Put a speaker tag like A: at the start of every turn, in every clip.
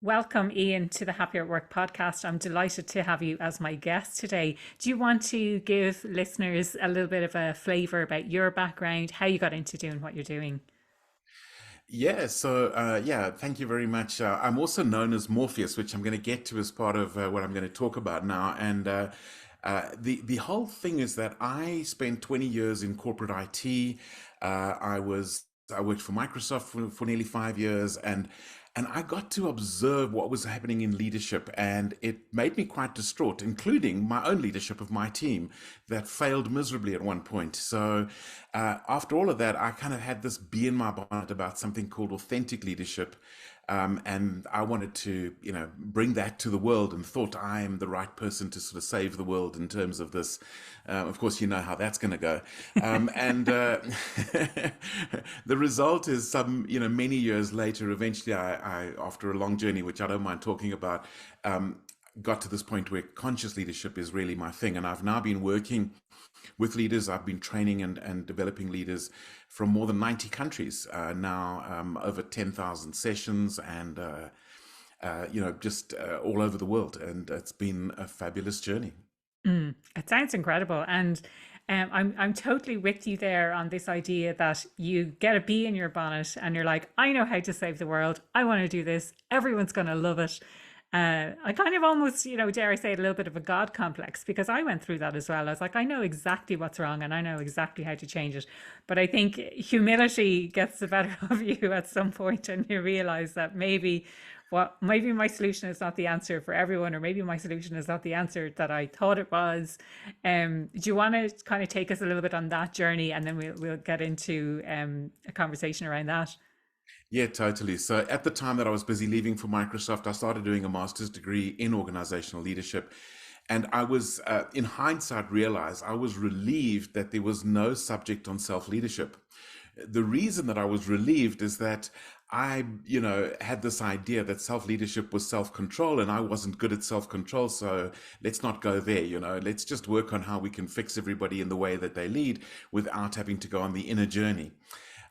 A: Welcome, Ian, to the Happier at Work podcast. I'm delighted to have you as my guest today. Do you want to give listeners a little bit of a flavour about your background, how you got into doing what you're doing?
B: Thank you very much. I'm also known as Morpheus, which I'm going to get to as part of what I'm going to talk about now. The whole thing is that I spent 20 years in corporate IT. I worked for Microsoft for nearly 5 years, and I got to observe what was happening in leadership, and it made me quite distraught, including my own leadership of my team that failed miserably at one point. After all of that, I kind of had this bee in my bonnet about something called authentic leadership. And I wanted to, bring that to the world, and thought I am the right person to sort of save the world in terms of this. Of course, you know how that's going to go. And The result is many years later, eventually after a long journey, which I don't mind talking about, got to this point where conscious leadership is really my thing. And I've now been working with leaders. I've been training and developing leaders from more than 90 countries over 10,000 sessions, and just all over the world. And it's been a fabulous journey.
A: It sounds incredible. And I'm totally with you there on this idea that you get a bee in your bonnet and you're like, I know how to save the world. I want to do this. Everyone's going to love it. I kind of almost, dare I say it, a little bit of a God complex, because I went through that as well. I was like, I know exactly what's wrong and I know exactly how to change it. But I think humility gets the better of you at some point, and you realize that maybe my solution is not the answer for everyone, or maybe my solution is not the answer that I thought it was. Do you want to kind of take us a little bit on that journey, and then we'll get into a conversation around that?
B: Yeah, totally. So at the time that I was busy leaving for Microsoft, I started doing a master's degree in organizational leadership. And I was, in hindsight, realized I was relieved that there was no subject on self-leadership. The reason that I was relieved is that I, had this idea that self-leadership was self-control, and I wasn't good at self-control. So let's not go there, let's just work on how we can fix everybody in the way that they lead without having to go on the inner journey.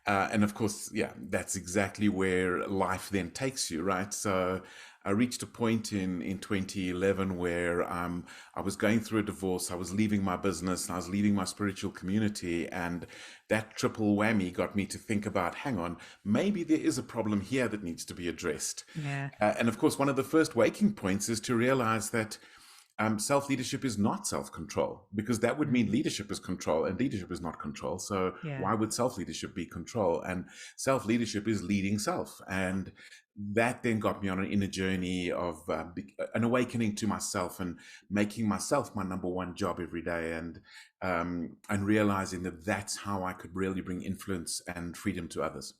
B: And of course, yeah, that's exactly where life then takes you, right? So I reached a point in 2011 where I was going through a divorce, I was leaving my business, and I was leaving my spiritual community. And that triple whammy got me to think about, hang on, maybe there is a problem here that needs to be addressed.
A: Yeah.
B: And of course, one of the first waking points is to realize that self-leadership is not self-control, because that would mean leadership is control, and leadership is not control. So
A: Yeah.
B: why would self-leadership be control? And self-leadership is leading self. And that then got me on an inner journey of an awakening to myself, and making myself my number one job every day, and realizing that that's how I could really bring influence and freedom to others.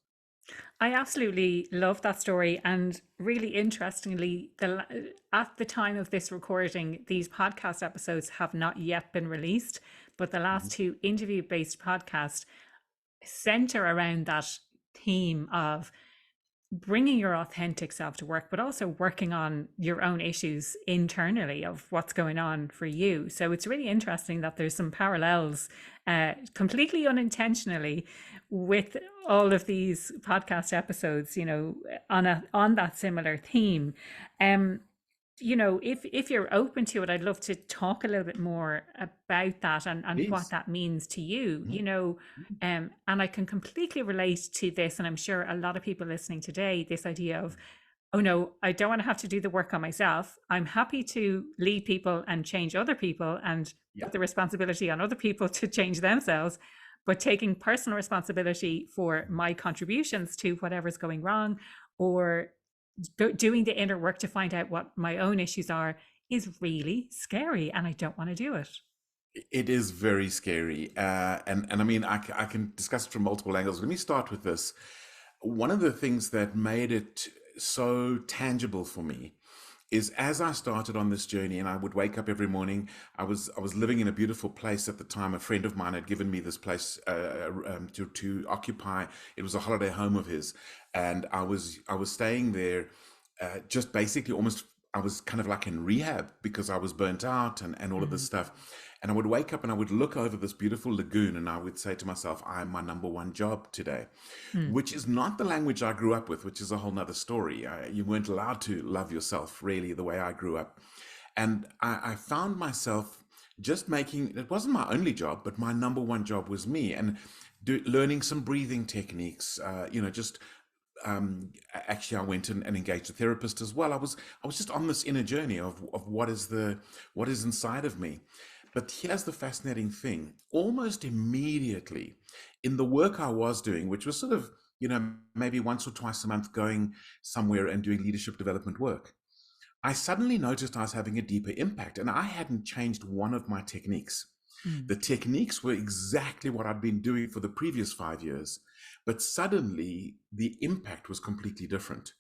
A: I absolutely love that story. And really interestingly, at the time of this recording, these podcast episodes have not yet been released, but the last
B: Mhm.
A: two interview-based podcasts center around that theme of bringing your authentic self to work, but also working on your own issues internally of what's going on for you. So it's really interesting that there's some parallels, completely unintentionally, with all of these podcast episodes, on that similar theme. Um, if you're open to it, I'd love to talk a little bit more about that, and what
B: Please.
A: that means to you,
B: Mhm.
A: and I can completely relate to this, and I'm sure a lot of people listening today, this idea of, oh no, I don't want to have to do the work on myself. I'm happy to lead people and change other people and
B: Yeah.
A: put the responsibility on other people to change themselves, but taking personal responsibility for my contributions to whatever's going wrong, or doing the inner work to find out what my own issues are, is really scary, and I don't want to do it.
B: It is very scary. And I mean, I can discuss it from multiple angles. Let me start with this. One of the things that made it so tangible for me is, as I started on this journey, and I would wake up every morning. I was living in a beautiful place at the time. A friend of mine had given me this place to occupy. It was a holiday home of his, and I was staying there, just basically almost. I was kind of like in rehab because I was burnt out, and all of this stuff. And I would wake up and I would look over this beautiful lagoon and I would say to myself, I'm my number one job today,
A: Mm.
B: which is not the language I grew up with, which is a whole nother story. You weren't allowed to love yourself really the way I grew up. And I found myself just making, it wasn't my only job, but my number one job was me. And learning some breathing techniques, just actually I went and engaged a therapist as well. I was just on this inner journey of what is inside of me. But here's the fascinating thing. Almost immediately in the work I was doing, which was sort of, maybe once or twice a month going somewhere and doing leadership development work, I suddenly noticed I was having a deeper impact, and I hadn't changed one of my techniques.
A: Mm.
B: The techniques were exactly what I'd been doing for the previous 5 years, but suddenly the impact was completely different.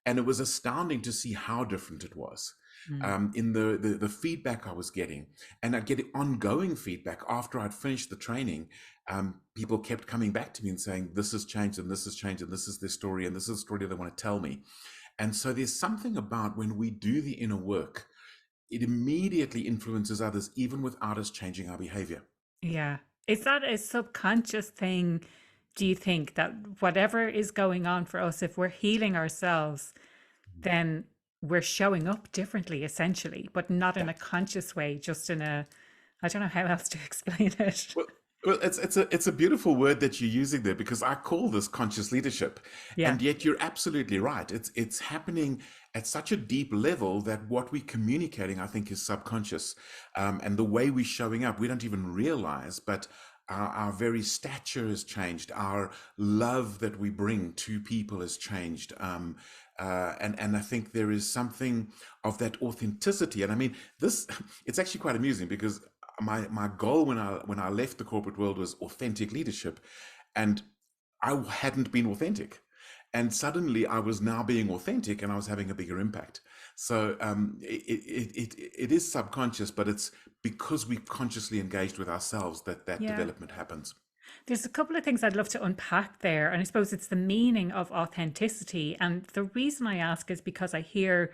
B: And it was astounding to see how different it was
A: Mm.
B: in the feedback I was getting. And I'd get ongoing feedback after I'd finished the training. People kept coming back to me and saying, this has changed, and this has changed, and this is their story, and this is the story they want to tell me. And so there's something about when we do the inner work, it immediately influences others, even without us changing our behavior.
A: Yeah. Is that a subconscious thing, do you think, that whatever is going on for us, if we're healing ourselves, then we're showing up differently, essentially, but not in
B: Yeah.
A: a conscious way, just in a, I don't know how else to explain it.
B: Well, it's a beautiful word that you're using there, because I call this conscious leadership,
A: Yeah.
B: and yet you're absolutely right. It's happening at such a deep level that what we're communicating, I think, is subconscious, and the way we're showing up, we don't even realize, but our very stature has changed. Our love that we bring to people has changed. And I think there is something of that authenticity. And I mean, this it's actually quite amusing, because my goal when I left the corporate world was authentic leadership, and I hadn't been authentic, and suddenly I was now being authentic, and I was having a bigger impact. So it is subconscious, but it's because we've consciously engaged with ourselves that
A: Yeah.
B: development happens.
A: There's a couple of things I'd love to unpack there. And I suppose it's the meaning of authenticity. And the reason I ask is because I hear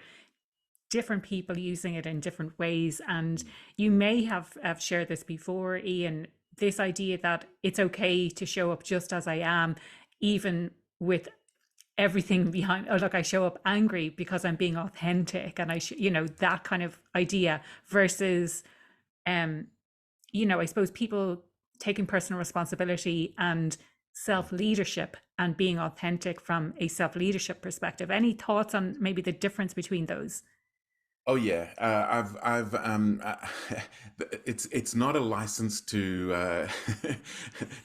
A: different people using it in different ways. And you may have shared this before, Ian, this idea that it's okay to show up just as I am, even with everything behind. Oh, look, I show up angry because I'm being authentic. And that kind of idea versus, um, I suppose people taking personal responsibility and self leadership and being authentic from a self leadership perspective. Any thoughts on maybe the difference between those?
B: Oh yeah, it's not a license to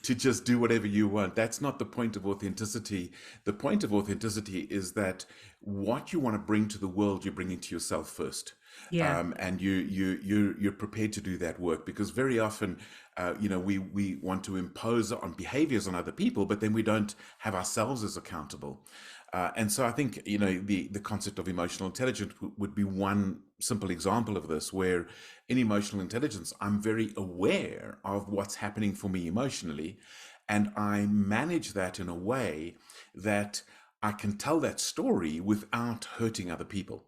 B: to just do whatever you want. That's not the point of authenticity. The point of authenticity is that what you want to bring to the world, you're bringing to yourself first,
A: Yeah.
B: and you're prepared to do that work, because very often, we want to impose on behaviors on other people, but then we don't have ourselves as accountable. And so I think, the concept of emotional intelligence would be one simple example of this, where in emotional intelligence, I'm very aware of what's happening for me emotionally, and I manage that in a way that I can tell that story without hurting other people.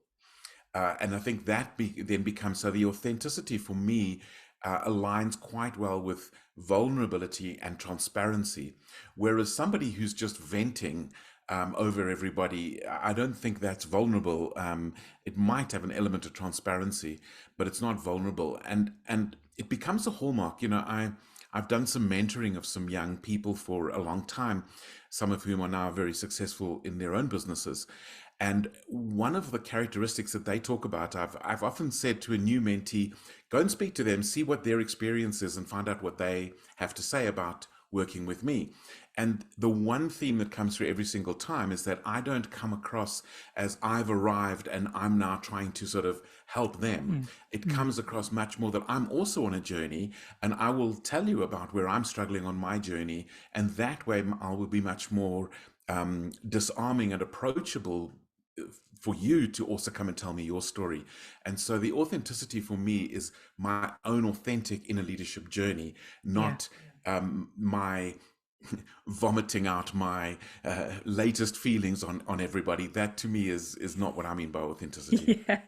B: And I think that then becomes, so the authenticity for me aligns quite well with vulnerability and transparency. Whereas somebody who's just venting over everybody, I don't think that's vulnerable. It might have an element of transparency, but it's not vulnerable. And it becomes a hallmark. I've done some mentoring of some young people for a long time, some of whom are now very successful in their own businesses. And one of the characteristics that they talk about, I've often said to a new mentee, go and speak to them, see what their experience is, and find out what they have to say about working with me. And the one theme that comes through every single time is that I don't come across as I've arrived and I'm now trying to sort of help them.
A: Mm.
B: It
A: Mm.
B: comes across much more that I'm also on a journey, and I will tell you about where I'm struggling on my journey. And that way I will be much more disarming and approachable for you to also come and tell me your story. And so the authenticity for me is my own authentic inner leadership journey,
A: Yeah.
B: not my vomiting out my latest feelings on everybody. That to me is not what I mean by authenticity.
A: Yeah.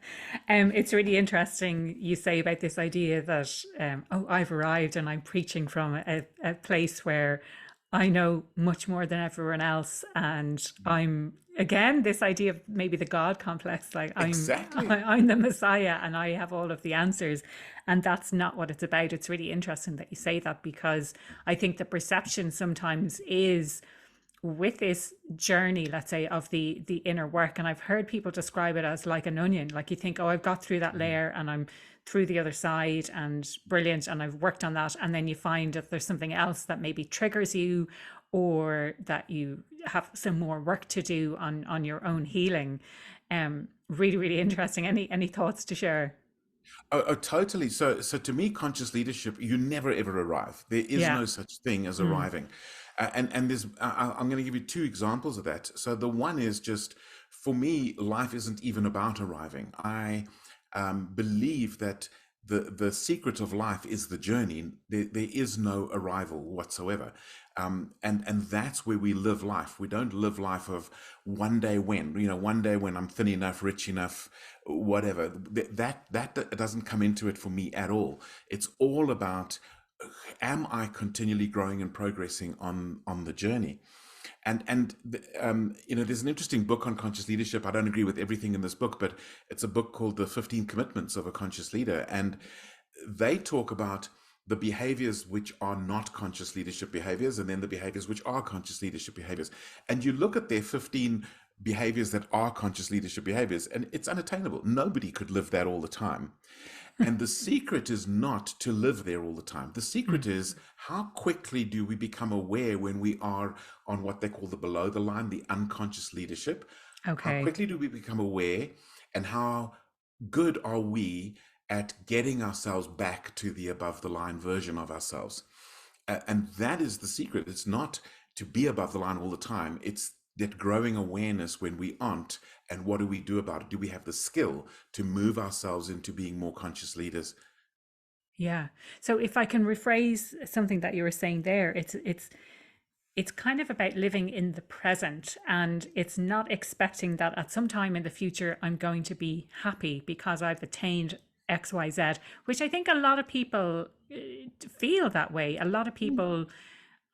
A: It's really interesting you say about this idea that, oh, I've arrived and I'm preaching from a place where I know much more than everyone else. And I'm, again, this idea of maybe the God complex, like
B: Exactly.
A: I'm the Messiah and I have all of the answers. And that's not what it's about. It's really interesting that you say that, because I think the perception sometimes is with this journey, let's say, of the inner work. And I've heard people describe it as like an onion. Like you think, oh, I've got through that
B: Mhm.
A: layer and I'm through the other side and brilliant and I've worked on that. And then you find that there's something else that maybe triggers you, or that you have some more work to do on your own healing. Really, really interesting. Any thoughts to share?
B: Oh, totally. So to me, conscious leadership, you never ever arrive. There is
A: Yeah.
B: no such thing as
A: Mm.
B: arriving. And there's, I'm going to give you two examples of that. So the one is just, for me, life isn't even about arriving. I believe that the secret of life is the journey. There is no arrival whatsoever. And that's where we live life. We don't live life of one day when, one day when I'm thin enough, rich enough, whatever. That doesn't come into it for me at all. It's all about, am I continually growing and progressing on the journey? There's an interesting book on conscious leadership. I don't agree with everything in this book, but it's a book called The 15 Commitments of a Conscious Leader. And they talk about the behaviors which are not conscious leadership behaviors, and then the behaviors which are conscious leadership behaviors. And you look at their 15 behaviors that are conscious leadership behaviors, and it's unattainable. Nobody could live that all the time. And the secret is not to live there all the time. The secret
A: Mm.
B: is, how quickly do we become aware when we are on what they call the below the line, the unconscious leadership? How
A: Okay.
B: quickly do we become aware, and how good are we at getting ourselves back to the above the line version of ourselves? And that is the secret. It's not to be above the line all the time. It's that growing awareness when we aren't, and what do we do about it? Do we have the skill to move ourselves into being more conscious leaders?
A: Yeah. So if I can rephrase something that you were saying there, it's kind of about living in the present, and it's not expecting that at some time in the future I'm going to be happy because I've attained XYZ, which I think a lot of people feel that way. A lot of people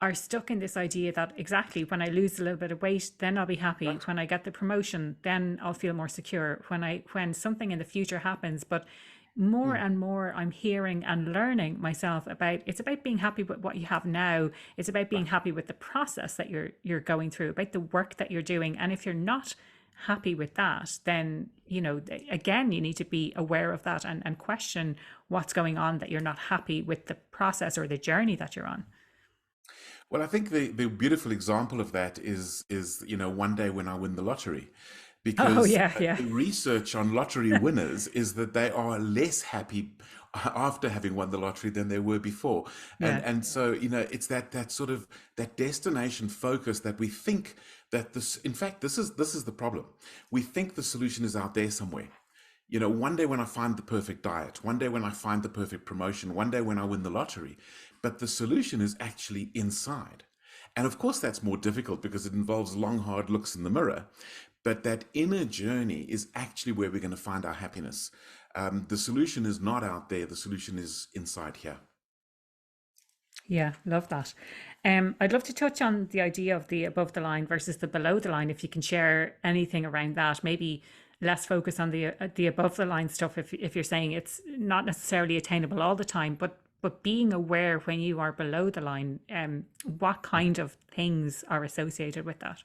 A: are stuck in this idea that exactly when I lose a little bit of weight, then I'll be happy.
B: Right.
A: When I get the promotion, then I'll feel more secure. When something in the future happens, but more
B: Mm.
A: and more I'm hearing and learning myself about, it's about being happy with what you have now. It's about being
B: Right.
A: happy with the process that you're going through, about the work that you're doing. And if you're not happy with that, then again, you need to be aware of that, and question what's going on, that you're not happy with the process or the journey that you're on.
B: Well, I think the beautiful example of that is one day when I win the lottery,
A: Oh
B: because
A: yeah, yeah,
B: the research on lottery winners is that they are less happy after having won the lottery than they were before. and
A: yeah.
B: and so it's that sort of that destination focus that we think that this, in fact, this is the problem. We think the solution is out there somewhere. One day when I find the perfect diet, one day when I find the perfect promotion, one day when I win the lottery. But the solution is actually inside. And of course, that's more difficult because it involves long, hard looks in the mirror. But that inner journey is actually where we're going to find our happiness. The solution is not out there, the solution is inside here.
A: Yeah, love that. I'd love to touch on the idea of the above the line versus the below the line. If you can share anything around that, maybe less focus on the above the line stuff. If you're saying it's not necessarily attainable all the time, but being aware when you are below the line, what kind of things are associated with that?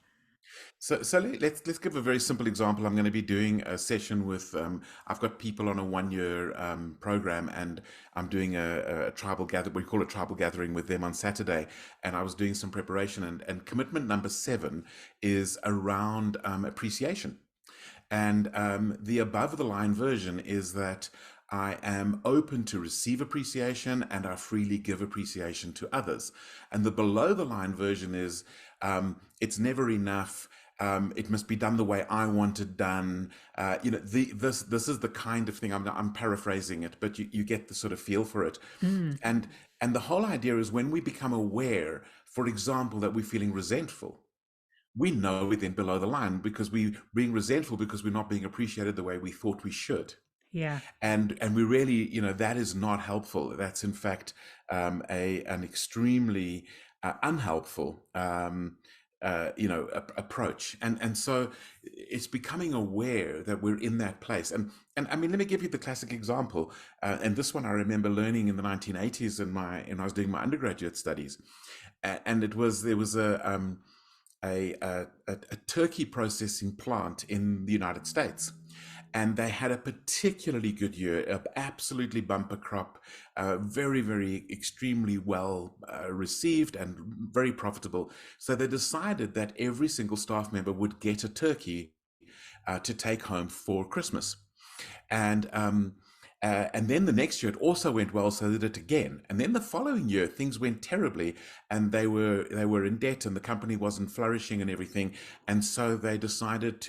B: So let's give a very simple example. I'm going to be doing a session with. I've got people on a 1 year program, and I'm doing a tribal gather. We call it tribal gathering with them on Saturday, and I was doing some preparation. And commitment number 7 is around appreciation. And the above the line version is that I am open to receive appreciation, and I freely give appreciation to others. And the below the line version is, it's never enough. It must be done the way I want it done. This is the kind of thing. I'm paraphrasing it, but you get the sort of feel for it.
A: Mm.
B: And and the whole idea is when we become aware, for example, that we're feeling resentful, we know we're then below the line because we're being resentful because we're not being appreciated the way we thought we should.
A: Yeah.
B: And we really, that is not helpful. That's in fact a an extremely unhelpful approach. And so it's becoming aware that we're in that place. And I mean, let me give you the classic example. And this one I remember learning in the 1980s and I was doing my undergraduate studies. And there was a turkey processing plant in the United States. And they had a particularly good year, an absolutely bumper crop, very, very extremely well received and very profitable. So they decided that every single staff member would get a turkey to take home for Christmas. And then the next year it also went well, so they did it again. And then the following year things went terribly, and they were in debt, and the company wasn't flourishing and everything. And so they decided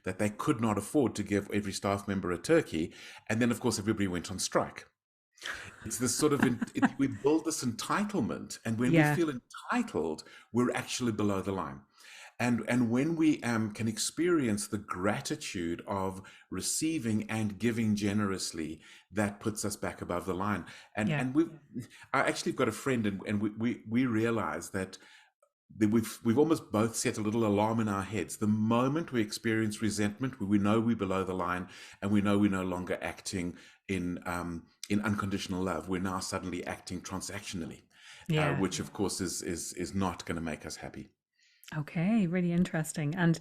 B: that they could not afford to give every staff member a turkey. And then of course everybody went on strike. It's this sort of we build this entitlement, and when we
A: Yeah.
B: feel entitled, we're actually below the line. And when we can experience the gratitude of receiving and giving generously, that puts us back above the line. And
A: Yeah.
B: and I actually got a friend, and we realized that we've almost both set a little alarm in our heads. The moment we experience resentment, we know we're below the line, and we know we're no longer acting in unconditional love. We're now suddenly acting transactionally,
A: Yeah.
B: which of course is not going to make us happy.
A: Okay, really interesting. And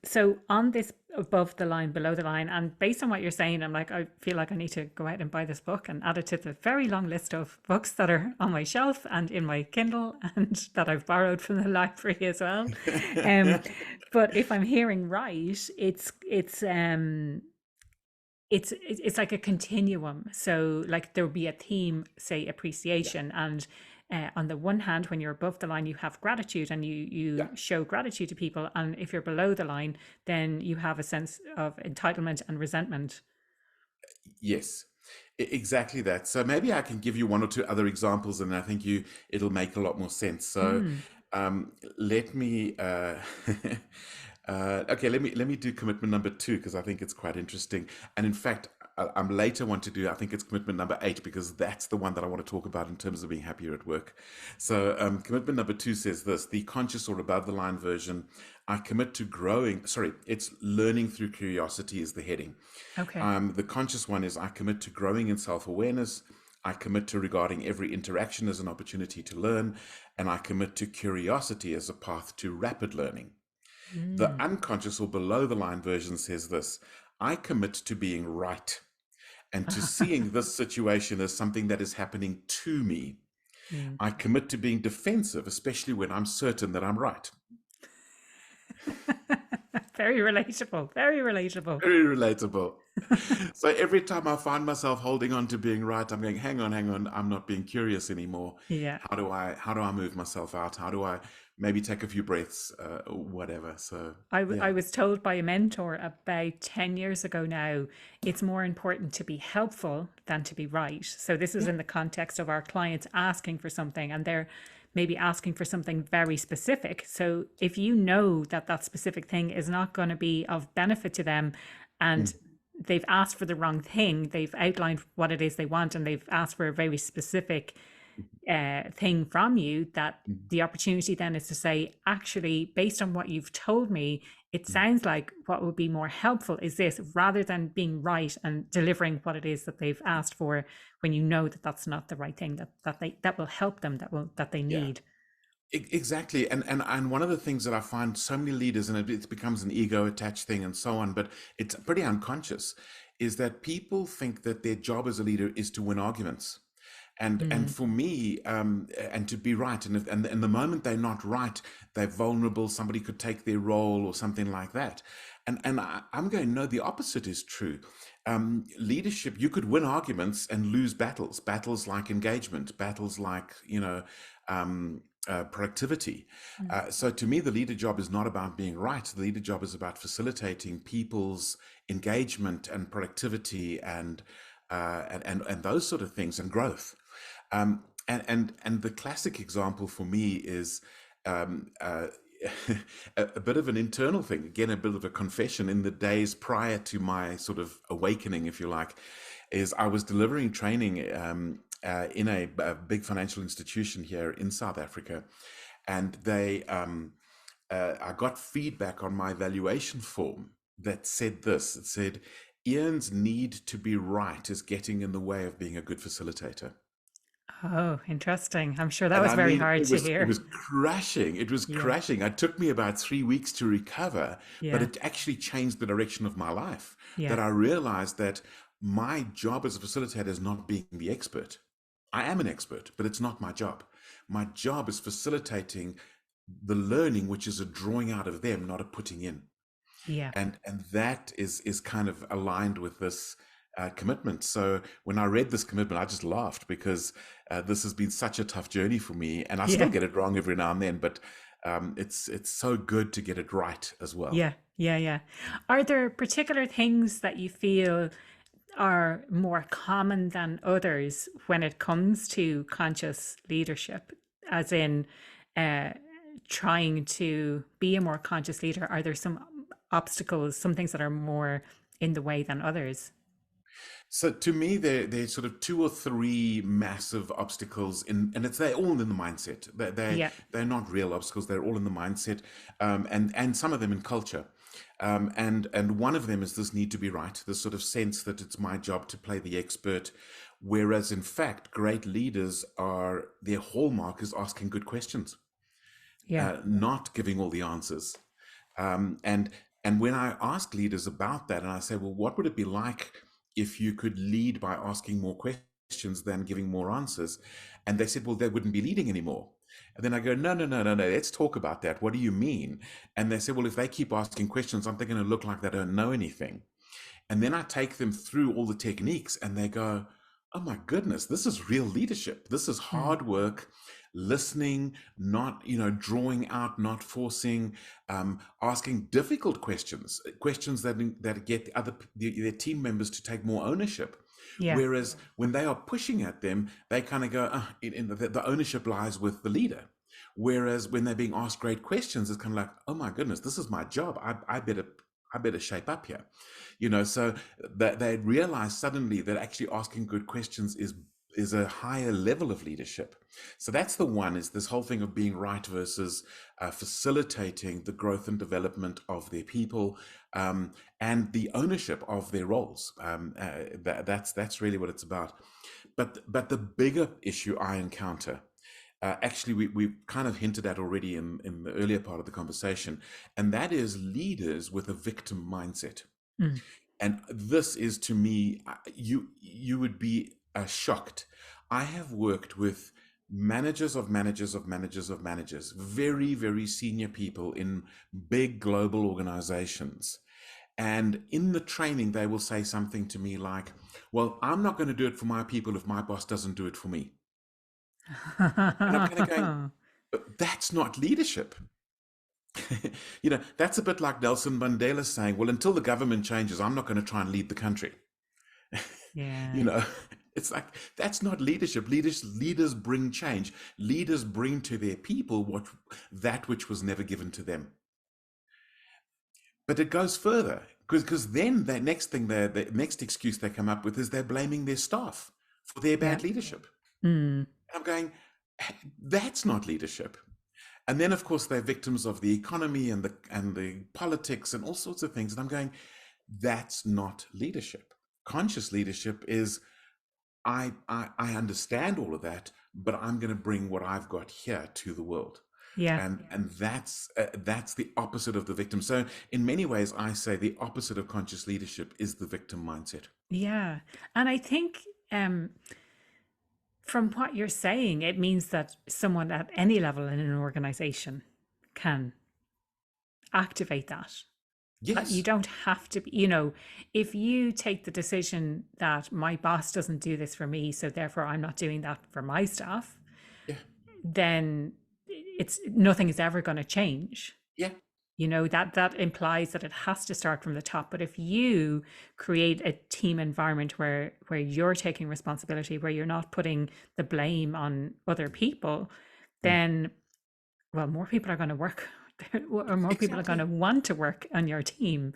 A: so on this above the line, below the line, and based on what you're saying, I'm like, I feel like I need to go out and buy this book and add it to the very long list of books that are on my shelf and in my Kindle and that I've borrowed from the library as well. Um, but if I'm hearing right, it's like a continuum. So like there will be a theme, say
B: Yeah,
A: appreciation, and on the one hand, when you're above the line, you have gratitude and you
B: yeah.
A: show gratitude to people, and if you're below the line, then you have a sense of entitlement and resentment.
B: Yes, exactly that. So maybe I can give you one or two other examples, and I think it'll make a lot more sense. So
A: Mm.
B: let me okay, let me do commitment number two because I think it's quite interesting. And in fact, I'm later want to do, I think it's commitment number eight because that's the one that I want to talk about in terms of being happier at work. So commitment number two says this: the conscious or above the line version. I commit to growing. Sorry, it's learning through curiosity is the heading.
A: Okay.
B: The conscious one is I commit to growing in self awareness. I commit to regarding every interaction as an opportunity to learn. And I commit to curiosity as a path to rapid learning. The
A: Mm.
B: unconscious or below the line version says this: I commit to being right and to seeing this situation as something that is happening to me.
A: Mm.
B: I commit to being defensive, especially when I'm certain that I'm right.
A: Very relatable. Very relatable.
B: Very relatable. So every time I find myself holding on to being right, I'm going, hang on, I'm not being curious anymore.
A: Yeah.
B: How do I move myself out? How do I maybe take a few breaths, whatever. So
A: I
B: yeah.
A: was told by a mentor about 10 years ago now, it's more important to be helpful than to be right. So, this is
B: Yeah.
A: in the context of our clients asking for something and they're maybe asking for something very specific. So, if you know that that specific thing is not going to be of benefit to them
B: Mm,
A: and they've asked for the wrong thing, they've outlined what it is they want and they've asked for a very specific thing from you, that
B: mm,
A: the opportunity then is to say, actually, based on what you've told me, it
B: mm.
A: sounds like what would be more helpful is this, rather than being right and delivering what it is that they've asked for when you know that that's not the right thing that will help them, that they
B: Yeah.
A: need.
B: Exactly. And one of the things that I find so many leaders, and it becomes an ego attached thing and so on, but it's pretty unconscious, is that people think that their job as a leader is to win arguments. And
A: Mm.
B: for me, and to be right, and the moment they're not right, they're vulnerable. Somebody could take their role or something like that. I'm going, no, the opposite is true. Leadership, you could win arguments and lose battles. Battles like engagement, battles like productivity.
A: Mm.
B: So to me, the leader job is not about being right. The leader job is about facilitating people's engagement and productivity and those sort of things and growth. And the classic example for me is um, uh, a bit of an internal thing. Again, a bit of a confession. In the days prior to my sort of awakening, if you like, is I was delivering training in a big financial institution here in South Africa, and I got feedback on my evaluation form that said this. It said, Ian's need to be right is getting in the way of being a good facilitator.
A: Oh, interesting. I'm sure that
B: And
A: was
B: I
A: very
B: mean,
A: hard
B: it
A: to
B: was it
A: hear.
B: was crashing. It was
A: Yeah.
B: crashing. It took me about 3 weeks to recover, but
A: Yeah.
B: it actually changed the direction of my life.
A: Yeah.
B: That I realized that my job as a facilitator is not being the expert. I am an expert, but it's not my job. My job is facilitating the learning, which is a drawing out of them, not a putting in.
A: Yeah.
B: And that is kind of aligned with this commitment. So when I read this commitment, I just laughed because this has been such a tough journey for me, and I still
A: Yeah.
B: get it wrong every now and then. But it's so good to get it right as well.
A: Yeah. Yeah. Yeah. Are there particular things that you feel are more common than others when it comes to conscious leadership, as in uh, trying to be a more conscious leader? Are there some obstacles, some things that are more in the way than others?
B: So to me, there's sort of two or three massive obstacles and they're all in the mindset.
A: Yeah.
B: They're not real obstacles. They're all in the mindset, and some of them in culture. And one of them is this need to be right, this sort of sense that it's my job to play the expert, whereas in fact, great leaders are their hallmark is asking good questions,
A: Yeah.
B: not giving all the answers. Um, and and when I ask leaders about that, and I say, well, what would it be like if you could lead by asking more questions than giving more answers? And they said, well, they wouldn't be leading anymore. And then I go, no, no, no, no, no. Let's talk about that. What do you mean? And they said, well, if they keep asking questions, aren't they going to look like they don't know anything? And then I take them through all the techniques and they go, oh my goodness, this is real leadership. This is
A: Mm.
B: hard work, listening, not, drawing out, not forcing, asking difficult questions, questions that get their team members to take more ownership.
A: Yeah.
B: Whereas when they are pushing at them, they kind of go, the ownership lies with the leader. Whereas when they're being asked great questions, it's kind of like, oh my goodness, this is my job. I better shape up here, so that they realize suddenly that actually asking good questions is a higher level of leadership. So that's the one, is this whole thing of being right versus facilitating the growth and development of their people, and the ownership of their roles. That's really what it's about. But the bigger issue I encounter, actually, we kind of hinted at already in the earlier part of the conversation, and that is leaders with a victim mindset.
A: Mm.
B: And this is, to me, you would be shocked. I have worked with managers of managers of managers of managers, very, very senior people in big global organizations. And in the training, they will say something to me like, well, I'm not going to do it for my people if my boss doesn't do it for me. And I'm kind of going, but that's not leadership. That's a bit like Nelson Mandela saying, well, until the government changes, I'm not going to try and lead the country. you
A: Yeah.
B: know, it's like, that's not leadership. Leaders bring change. Leaders bring to their people that which was never given to them. But it goes further, because then the next excuse they come up with is they're blaming their staff for their
A: Yeah.
B: bad leadership.
A: Mm.
B: I'm going, that's not leadership. And then, of course, they're victims of the economy and the politics and all sorts of things. And I'm going, that's not leadership. Conscious leadership is, I understand all of that, but I'm going to bring what I've got here to the world.
A: Yeah.
B: And that's the opposite of the victim. So in many ways, I say the opposite of conscious leadership is the victim mindset.
A: Yeah. And I think from what you're saying, it means that someone at any level in an organization can activate that. You
B: Yes.
A: don't have to be, if you take the decision that my boss doesn't do this for me, so therefore I'm not doing that for my staff,
B: Yeah.
A: then it's nothing is ever going to change.
B: Yeah,
A: You know, that implies that it has to start from the top. But if you create a team environment where you're taking responsibility, where you're not putting the blame on other people,
B: mm,
A: then, well, more people are going to work or more people are going to
B: exactly,
A: want to work on your team.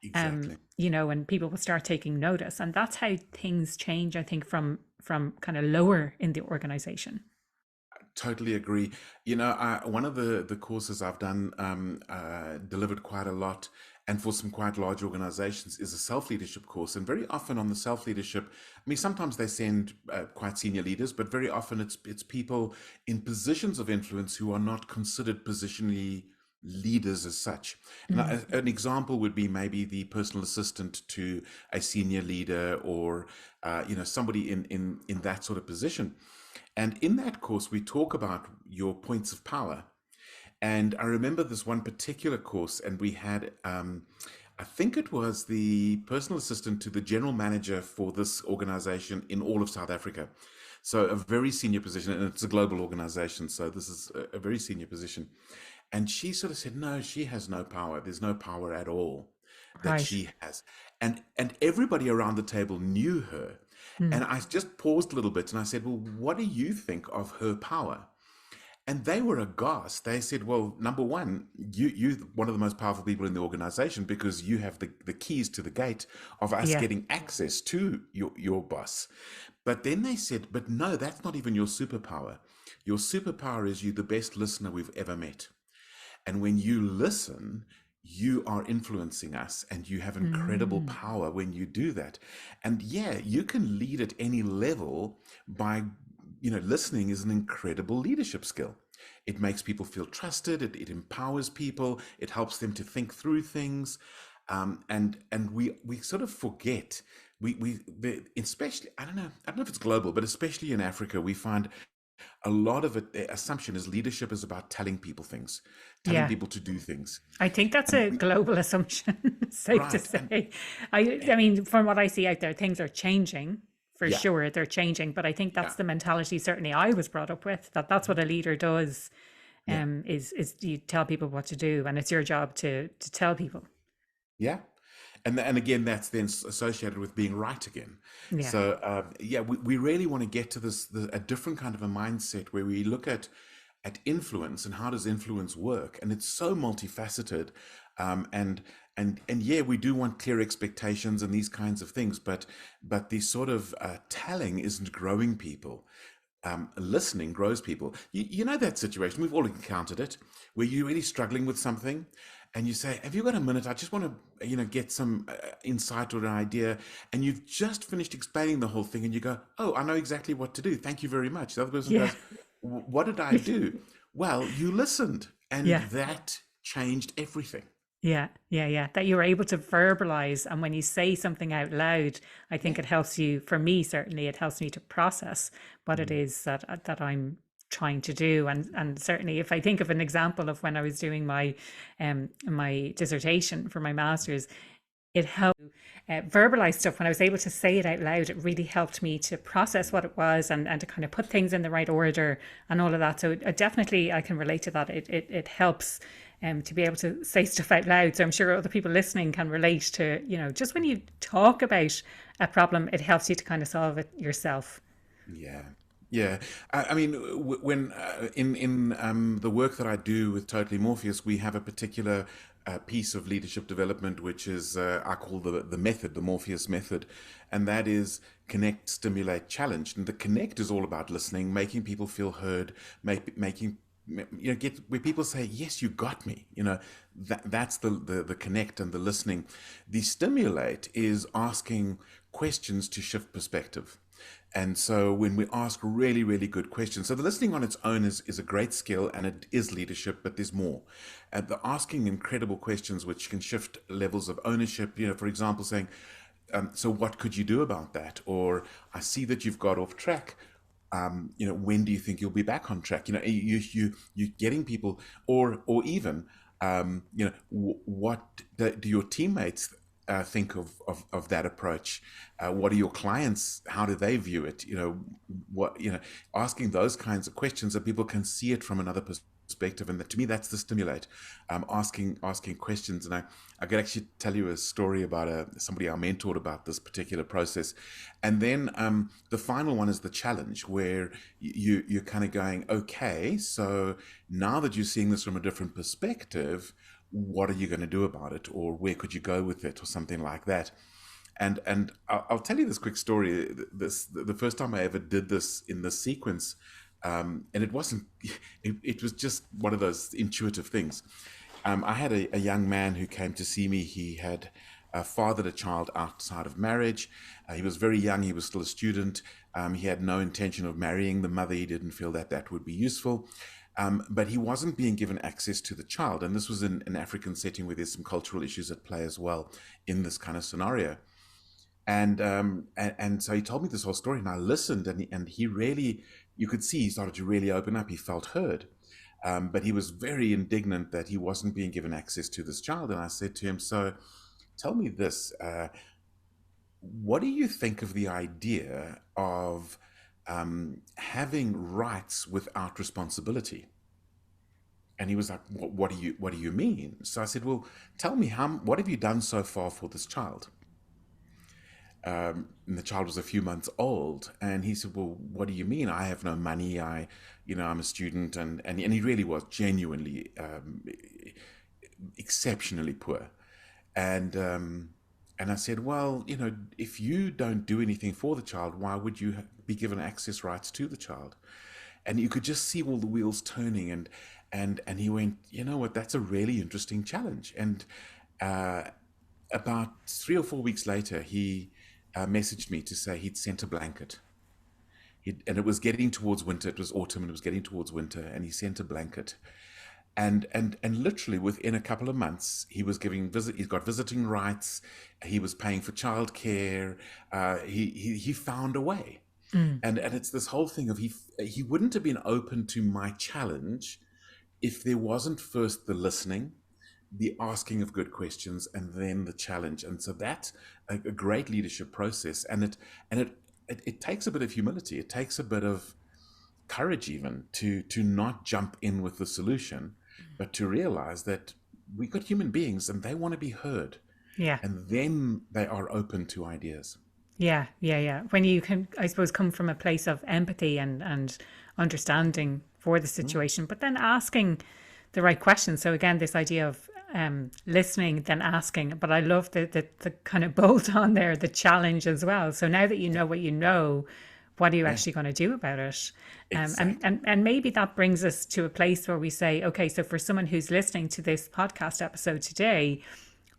B: exactly.
A: You know, and people will start taking notice, and that's how things change, I think, from kind of lower in the organization.
B: Totally agree. You know, one of the courses I've done, delivered quite a lot, and for some quite large organizations, is a self leadership course. And very often on the self leadership, I mean, sometimes they send quite senior leaders, but very often it's people in positions of influence who are not considered positionally leaders as such. And
A: Mm.
B: an example would be maybe the personal assistant to a senior leader, or somebody in that sort of position. And in that course, we talk about your points of power. And I remember this one particular course, and we had, I think it was the personal assistant to the general manager for this organization in all of South Africa. So a very senior position, and it's a global organization. So this is a very senior position. And she sort of said, no, she has no power. There's no power at all that
A: Right.
B: she has. And everybody around the table knew her.
A: Mm.
B: And I just paused a little bit and I said, well, what do you think of her power? And they were aghast. They said, well, number one, you're one of the most powerful people in the organization because you have the keys to the gate of us
A: Yeah.
B: getting access to your boss. But then they said, but no, that's not even your superpower. Your superpower is you're the best listener we've ever met. And when you listen, you are influencing us, and you have incredible
A: Mm.
B: power when you do that. And yeah, you can lead at any level by, listening is an incredible leadership skill. It makes people feel trusted. It empowers people. It helps them to think through things. And we sort of forget. Especially, I don't know if it's global, but especially in Africa, we find a lot of it, the assumption is leadership is about telling people things, telling
A: Yeah.
B: people to do things.
A: I think that's
B: And
A: a global assumption, safe to
B: right.
A: say. I mean, from what I see out there, things are changing for
B: Yeah,
A: sure. They're changing, but I think
B: yeah,
A: that's the mentality certainly I was brought up with, that that's what a leader does,
B: yeah,
A: is you tell people what to do, and it's your job to tell people.
B: yeah. And again, that's then associated with being right again.
A: Yeah.
B: So yeah, we really want to get to a different kind of a mindset where we look at influence and how does influence work, and it's so multifaceted. And yeah, we do want clear expectations and these kinds of things, but the sort of telling isn't growing people. Listening grows people. You know that situation, we've all encountered it, where you're really struggling with something and you say, have you got a minute? I just want to, get some insight or an idea. And you've just finished explaining the whole thing and you go, oh, I know exactly what to do. Thank you very much. The other person
A: Yeah.
B: goes, what did I do? Well, you listened, and
A: Yeah.
B: that changed everything.
A: Yeah, yeah, yeah. That you're able to verbalize. And when you say something out loud, I think
B: Yeah.
A: it helps you, for me, certainly, it helps me to process what it
B: Mm.
A: is that I'm trying to do. And certainly if I think of an example of when I was doing my dissertation for my master's, it helped verbalize stuff. When I was able to say it out loud, it really helped me to process what it was, and to kind of put things in the right order and all of that. So definitely I can relate to that. It helps to be able to say stuff out loud. So I'm sure other people listening can relate to, just when you talk about a problem, it helps you to kind of solve it yourself.
B: Yeah, yeah. I mean, when in the work that I do with Totally Morpheus, we have a particular piece of leadership development, which is I call the method, the Morpheus method, and that is connect, stimulate, challenge. And the connect is all about listening, making people feel heard, making get where people say, yes, you got me. That's the connect and the listening. The stimulate is asking questions to shift perspective. And so when we ask really, really good questions, so the listening on its own is a great skill and it is leadership, but there's more. And the asking incredible questions which can shift levels of ownership, for example, saying, so what could you do about that? Or I see that you've got off track. When do you think you'll be back on track? You're getting people, or even, what do your teammates think of that approach? What are your clients? How do they view it? Asking those kinds of questions that people can see it from another perspective. perspective, and to me that's the stimulate, asking questions. And I could actually tell you a story about somebody I mentored about this particular process. And then the final one is the challenge, where you're kind of going, okay, so now that you're seeing this from a different perspective, what are you going to do about it, or where could you go with it, or something like that. And I'll tell you this quick story. The first time I ever did this in this sequence, and it wasn't. It was just one of those intuitive things. I had a young man who came to see me. He had fathered a child outside of marriage. He was very young. He was still a student. He had no intention of marrying the mother. He didn't feel that that would be useful. But he wasn't being given access to the child. And this was in an African setting where there's some cultural issues at play as well in this kind of scenario. And so he told me this whole story, and I listened, and he really, you could see he started to really open up. He felt heard, but he was very indignant that he wasn't being given access to this child. And I said to him, so tell me this, what do you think of the idea of having rights without responsibility? And he was like, what do you mean? So I said, well, tell me, what have you done so far for this child? And the child was a few months old, and he said, well, what do you mean? I have no money. I'm a student. And he really was genuinely, exceptionally poor. And I said, well, if you don't do anything for the child, why would you be given access rights to the child? And you could just see all the wheels turning, and he went, you know what, that's a really interesting challenge. And about 3 or 4 weeks later, he messaged me to say he'd sent a blanket. And it was getting towards winter. It was autumn, and it was getting towards winter, and he sent a blanket. And literally within a couple of months, he was he's got visiting rights. He was paying for childcare. He found a way. And it's this whole thing of he wouldn't have been open to my challenge if there wasn't first the listening, the asking of good questions, and then the challenge. And so that's a great leadership process. And it takes a bit of humility. It takes a bit of courage even to not jump in with the solution, but to realize that we got human beings and they want to be heard.
A: Yeah.
B: And then they are open to ideas.
A: Yeah. When you can, I suppose, come from a place of empathy and understanding for the situation, but then asking the right questions. So again, this idea of listening, then asking. But I love the kind of bolt on there, the challenge as well. So now that you know what you know, what are you actually going to do about it?
B: Exactly.
A: And maybe that brings us to a place where we say, okay, so for someone who's listening to this podcast episode today,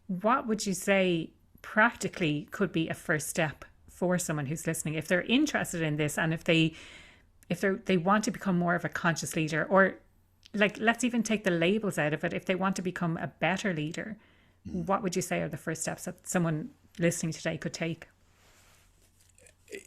A: what would you say practically could be a first step for someone who's listening if they're interested in this, and if they want to become more of a conscious leader, or like, let's even take the labels out of it, if they want to become a better leader, what would you say are the first steps that someone listening today could take?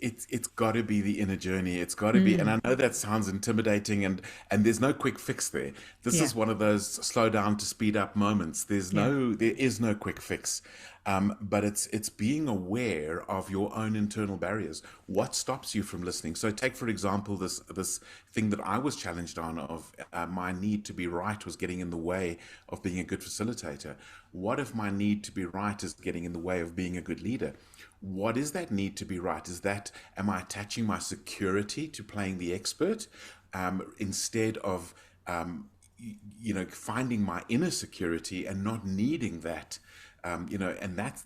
B: It's got to be the inner journey. It's got to be, and I know that sounds intimidating, and there's no quick fix there. This is one of those slow down to speed up moments. There is no quick fix, but it's being aware of your own internal barriers. What stops you from listening? So take, for example, this thing that I was challenged on of my need to be right was getting in the way of being a good facilitator. What if my need to be right is getting in the way of being a good leader? What is that need to be right? Am I attaching my security to playing the expert instead of, finding my inner security and not needing that? And that's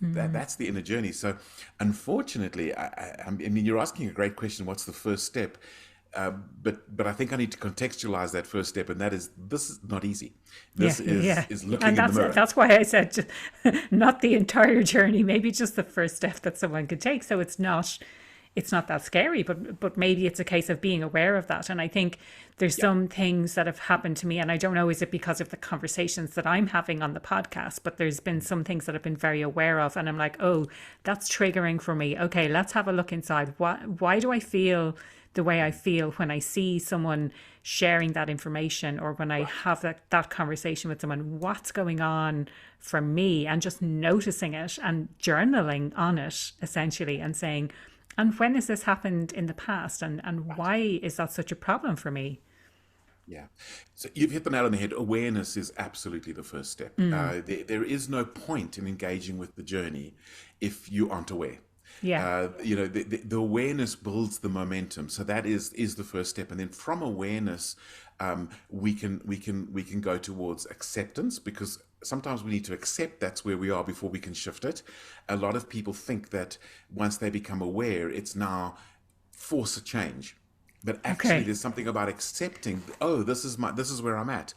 B: the inner journey. So unfortunately, I mean, you're asking a great question. What's the first step? But I think I need to contextualize that first step, and that is, this is not easy. This is looking in the mirror.
A: That's why I said not the entire journey, maybe just the first step that someone could take. So it's not that scary, but maybe it's a case of being aware of that. And I think there's some things that have happened to me, and I don't know, is it because of the conversations that I'm having on the podcast, but there's been some things that I've been very aware of, and I'm like, oh, that's triggering for me. Okay, let's have a look inside. Why do I feel the way I feel when I see someone sharing that information, or when I have that conversation with someone? What's going on for me? And just noticing it and journaling on it, essentially, and saying, and when has this happened in the past, and why is that such a problem for me?
B: Yeah. So you've hit the nail on the head. Awareness is absolutely the first step.
A: Mm.
B: There is no point in engaging with the journey if you aren't aware.
A: Yeah.
B: The awareness builds the momentum. So that is the first step. And then from awareness, we can go towards acceptance, because sometimes we need to accept that's where we are before we can shift it. A lot of people think that once they become aware, it's now force a change. But actually,
A: Okay.
B: there's something about accepting, oh, this is where I'm at.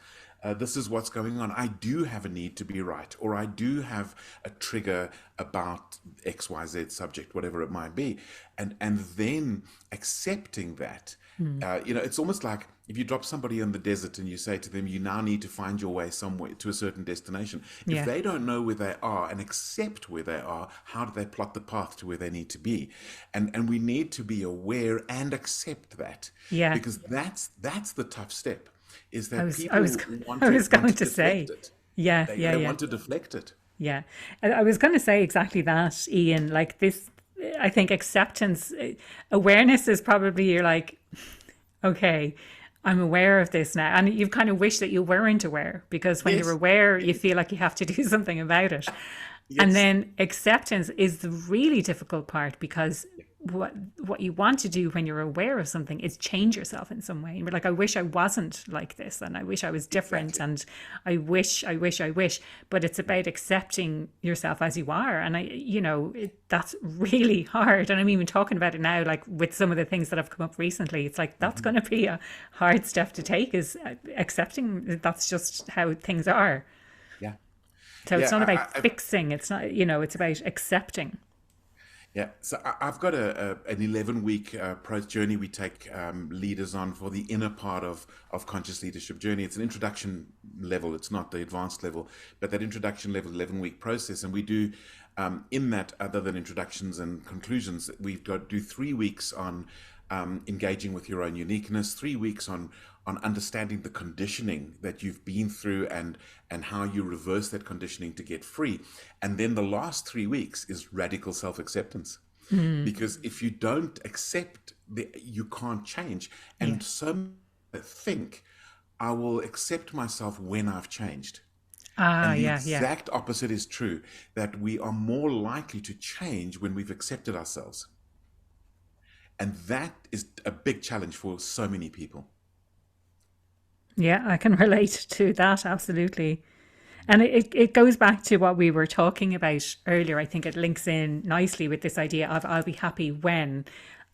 B: This is what's going on. I do have a need to be right, or I do have a trigger about XYZ subject, whatever it might be. And then accepting that.
A: Mm.
B: It's almost like if you drop somebody in the desert and you say to them, you now need to find your way somewhere to a certain destination. If
A: Yeah.
B: they don't know where they are and accept where they are, how do they plot the path to where they need to be? And we need to be aware and accept that,
A: Yeah.
B: because that's the tough step, is
A: I
B: that
A: was I was
B: people want
A: I
B: to
A: was going to
B: deflect
A: say.
B: it.
A: Yeah,
B: They
A: yeah,
B: they
A: yeah.
B: want to deflect it.
A: Yeah. I was going to say exactly that, Ian. Like this, I think acceptance, awareness is probably you're like, okay, I'm aware of this now. And you kind of wish that you weren't aware, because when you're
B: Yes,
A: aware, you
B: yes,
A: feel like you have to do something about it. And
B: yes.
A: then acceptance is the really difficult part, because what you want to do when you're aware of something is change yourself in some way. You're like, I wish I wasn't like this, and I wish I was different,
B: Exactly.
A: and I wish. But it's about accepting yourself as you are, and that's really hard. And I'm even talking about it now, like with some of the things that have come up recently. It's like that's
B: Mhm.
A: going to be a hard step to take, is accepting that that's just how things are.
B: Yeah.
A: So it's
B: Yeah,
A: not about
B: I've
A: fixing. It's not, it's about accepting.
B: Yeah, so I've got an 11-week journey we take leaders on for the inner part of conscious leadership journey. It's an introduction level. It's not the advanced level, but that introduction level 11-week process. And we do in that, other than introductions and conclusions, we've got do 3 weeks on engaging with your own uniqueness, 3 weeks on understanding the conditioning that you've been through, and how you reverse that conditioning to get free. And then the last 3 weeks is radical self-acceptance,
A: Mm,
B: because if you don't accept you can't change.
A: yeah.
B: And some think, I will accept myself when I've changed.
A: Ah,
B: And the
A: yeah, yeah.
B: exact opposite is true, that we are more likely to change when we've accepted ourselves. And that is a big challenge for so many people.
A: Yeah, I can relate to that absolutely. And it goes back to what we were talking about earlier. I think it links in nicely with this idea of I'll be happy when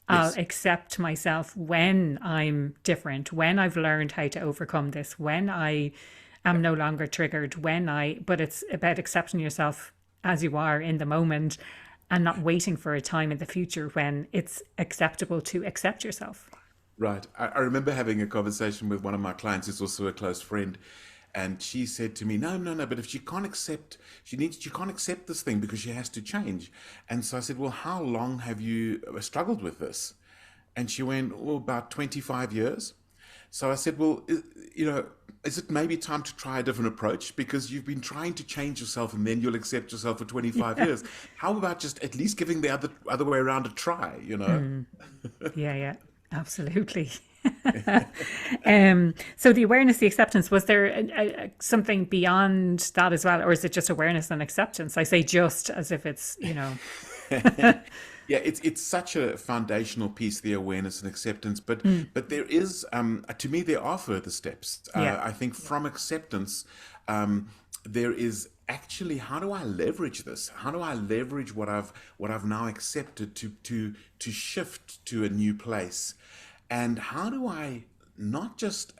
A: I'll
B: Yes,
A: accept myself, when I'm different, when I've learned how to overcome this, when I am
B: yeah,
A: no longer triggered, but it's about accepting yourself as you are in the moment, and not waiting for a time in the future when it's acceptable to accept yourself.
B: right. I remember having a conversation with one of my clients who's also a close friend, and she said to me, "No, no, no. But if she can't accept, she can't accept this thing because she has to change." And so I said, "Well, how long have you struggled with this?" And she went, "Oh, about 25 years." So I said, "Well, is it maybe time to try a different approach? Because you've been trying to change yourself and then you'll accept yourself for 25 years. How about just at least giving the other way around a try, you know?"
A: Mm, yeah, yeah, absolutely. So the awareness, the acceptance, was there something beyond that as well, or is it just awareness and acceptance? I say just as if it's.
B: Yeah, it's such a foundational piece, the awareness and acceptance. But
A: Mm,
B: there is, to me, there are further steps.
A: yeah,
B: I think from acceptance, um, there is actually, how do I leverage this? How do I leverage what I've now accepted to shift to a new place? And how do I not just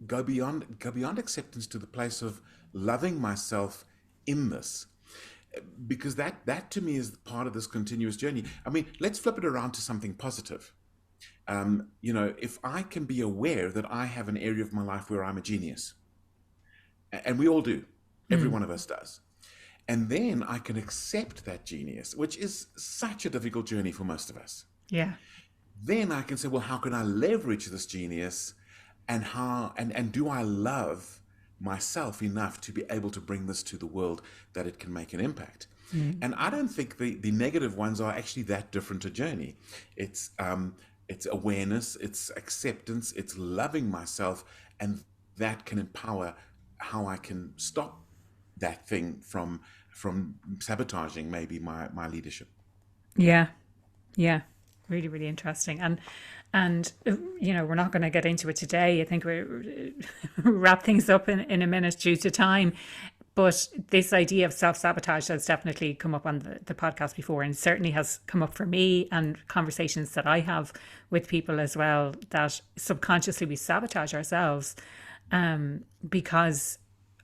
B: go beyond acceptance to the place of loving myself in this? Because that to me is part of this continuous journey. I mean, let's flip it around to something positive. If I can be aware that I have an area of my life where I'm a genius, and we all do, every
A: mm,
B: one of us does, and then I can accept that genius, which is such a difficult journey for most of us.
A: yeah,
B: Then I can say, well, how can I leverage this genius, and how and do I love myself enough to be able to bring this to the world that it can make an impact?
A: mm,
B: And I don't think the negative ones are actually that different a journey. It's awareness, it's acceptance, it's loving myself, and that can empower how I can stop that thing from sabotaging maybe my leadership.
A: Yeah. Yeah, really, really interesting. And we're not going to get into it today. I think we wrap things up in a minute due to time. But this idea of self sabotage has definitely come up on the podcast before, and certainly has come up for me and conversations that I have with people as well. That subconsciously we sabotage ourselves because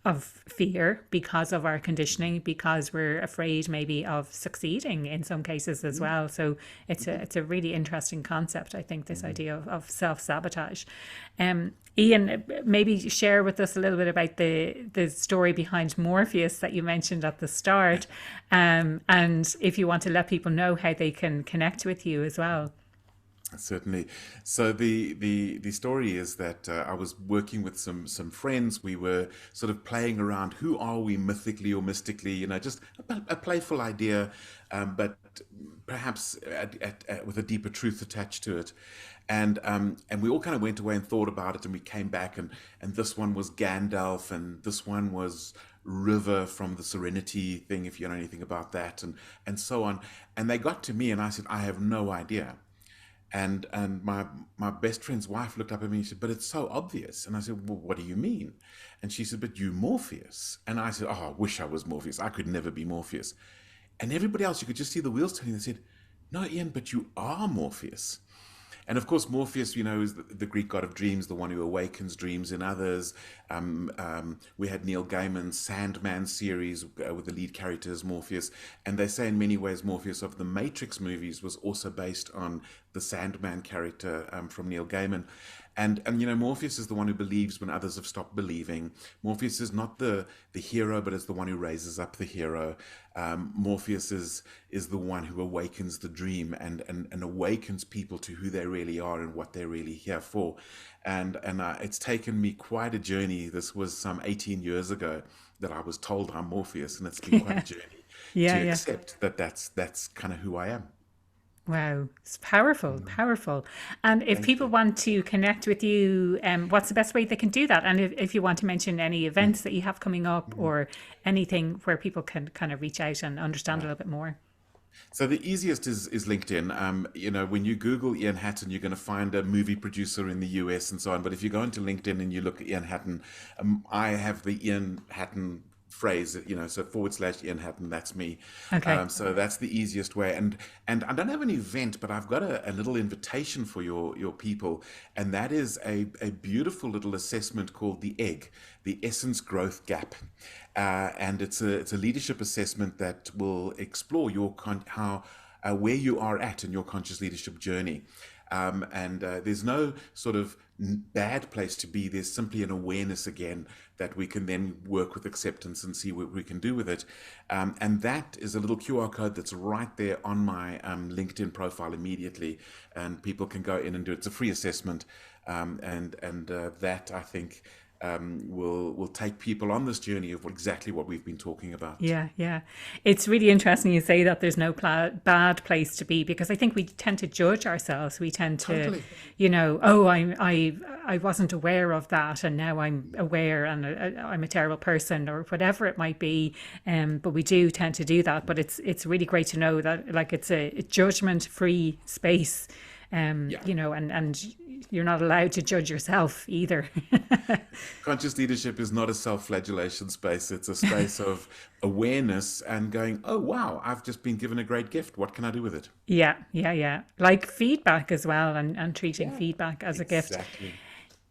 A: of fear, because of our conditioning, because we're afraid maybe of succeeding in some cases as well. So it's a really interesting concept, I think, this idea of self-sabotage. Ian, maybe share with us a little bit about the story behind Morpheus that you mentioned at the start, and if you want to let people know how they can connect with you as well.
B: Certainly. So the story is that I was working with some friends. We were sort of playing around. Who are we mythically or mystically? Just a playful idea, but perhaps with a deeper truth attached to it. And we all kind of went away and thought about it, and we came back, and this one was Gandalf, and this one was River from the Serenity thing, if you know anything about that, and so on. And they got to me, and I said, I have no idea. And my best friend's wife looked up at me and she said, but it's so obvious. And I said, well, what do you mean? And she said, but you Morpheus. And I said, oh, I wish I was Morpheus. I could never be Morpheus. And everybody else, you could just see the wheels turning. They said, no, Ian, but you are Morpheus. And of course, Morpheus, is the Greek god of dreams, the one who awakens dreams in others. We had Neil Gaiman's Sandman series with the lead character as Morpheus. And they say in many ways, Morpheus of the Matrix movies was also based on the Sandman character from Neil Gaiman. And Morpheus is the one who believes when others have stopped believing. Morpheus is not the hero, but is the one who raises up the hero. Morpheus is the one who awakens the dream and awakens people to who they really are and what they're really here for. And it's taken me quite a journey. This was some 18 years ago that I was told I'm Morpheus, and it's been quite a journey
A: Yeah,
B: to
A: yeah.
B: accept that that's kind of who I am.
A: Wow, it's powerful, powerful. And if
B: Thank
A: people
B: you.
A: want to connect with you, what's the best way they can do that? And if you want to mention any events that you have coming up or anything where people can kind of reach out and understand a little bit more.
B: So the easiest is LinkedIn. When you Google Ian Hatton, you're going to find a movie producer in the US and so on. But if you go into LinkedIn and you look at Ian Hatton, I have the Ian Hatton phrase, so / Ian Hatton, that's me.
A: Okay.
B: So that's the easiest way. And I don't have an event, but I've got a little invitation for your people, and that is a beautiful little assessment called the EGG, the Essence Growth Gap. And it's a leadership assessment that will explore how where you are at in your conscious leadership journey. And there's no sort of bad place to be. There's simply an awareness again that we can then work with acceptance and see what we can do with it. And that is a little QR code that's right there on my LinkedIn profile immediately, and people can go in and do it. It's a free assessment, and that I think will take people on this journey of exactly what we've been talking about.
A: Yeah, yeah. It's really interesting you say that there's no bad place to be, because I think we tend to judge ourselves. We tend to,
B: Totally.
A: oh, I wasn't aware of that, and now I'm aware, and I'm a terrible person, or whatever it might be. But we do tend to do that. But it's really great to know that, like, it's a judgment-free space.
B: Yeah.
A: And you're not allowed to judge yourself either.
B: Conscious leadership is not a self-flagellation space. It's a space of awareness and going, oh, wow, I've just been given a great gift. What can I do with it?
A: Yeah, yeah, yeah. Like feedback as well, and treating
B: Yeah,
A: feedback as a gift.
B: exactly.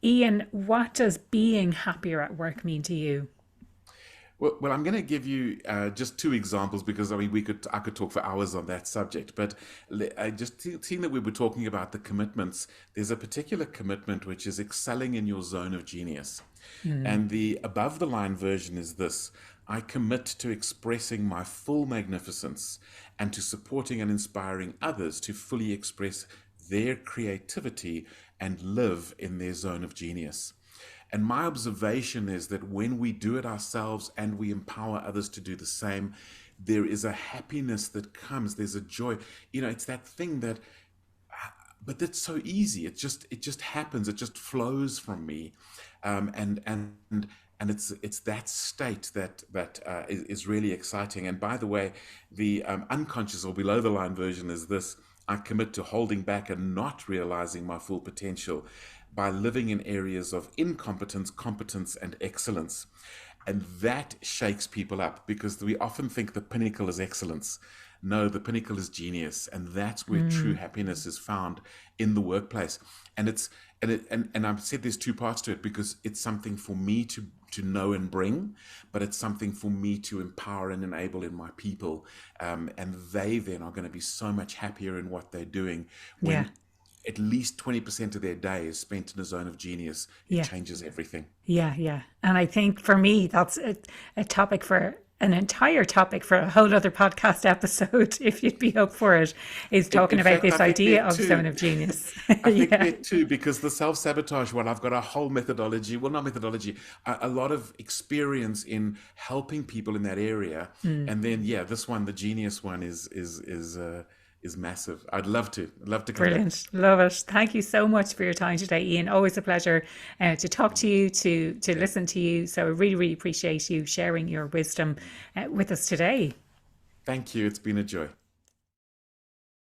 A: Ian, what does being happier at work mean to you?
B: Well, I'm going to give you just two examples because I mean I could talk for hours on that subject. But just seeing that we were talking about the commitments, there's a particular commitment which is excelling in your zone of genius, and the above the line version is this: I commit to expressing my full magnificence and to supporting and inspiring others to fully express their creativity and live in their zone of genius. And my observation is that when we do it ourselves and we empower others to do the same, there is a happiness that comes. There's a joy. It's that thing that, but that's so easy. It just happens. It just flows from me. And it's that state that is really exciting. And by the way, the unconscious or below the line version is this: I commit to holding back and not realizing my full potential by living in areas of incompetence, competence, and excellence. And that shakes people up because we often think the pinnacle is excellence. No, the pinnacle is genius, and that's where true
A: Mm.
B: happiness is found in the workplace. And it's and I've said there's two parts to it because it's something for me to know and bring, but it's something for me to empower and enable in my people, and they then are going to be so much happier in what they're doing
A: Yeah.
B: when at least 20% of their day is spent in a zone of genius. It
A: Yeah.
B: changes everything.
A: Yeah, yeah. And I think for me, that's a topic for an entire topic for a whole other podcast episode, if you'd be up for it, is talking
B: In
A: about
B: fact,
A: this
B: I think there
A: idea of zone
B: too.
A: of genius.
B: I think
A: Yeah.
B: there too, because the self sabotage one, I've got a whole methodology. Well, not methodology, a lot of experience in helping people in that area.
A: Mm.
B: And then, yeah, this one, the genius one, is massive. I'd love to come back.
A: Brilliant. Love it. Thank you so much for your time today, Ian. Always a pleasure to talk to you, to listen to you. So I really, really appreciate you sharing your wisdom with us today.
B: Thank you. It's been a joy.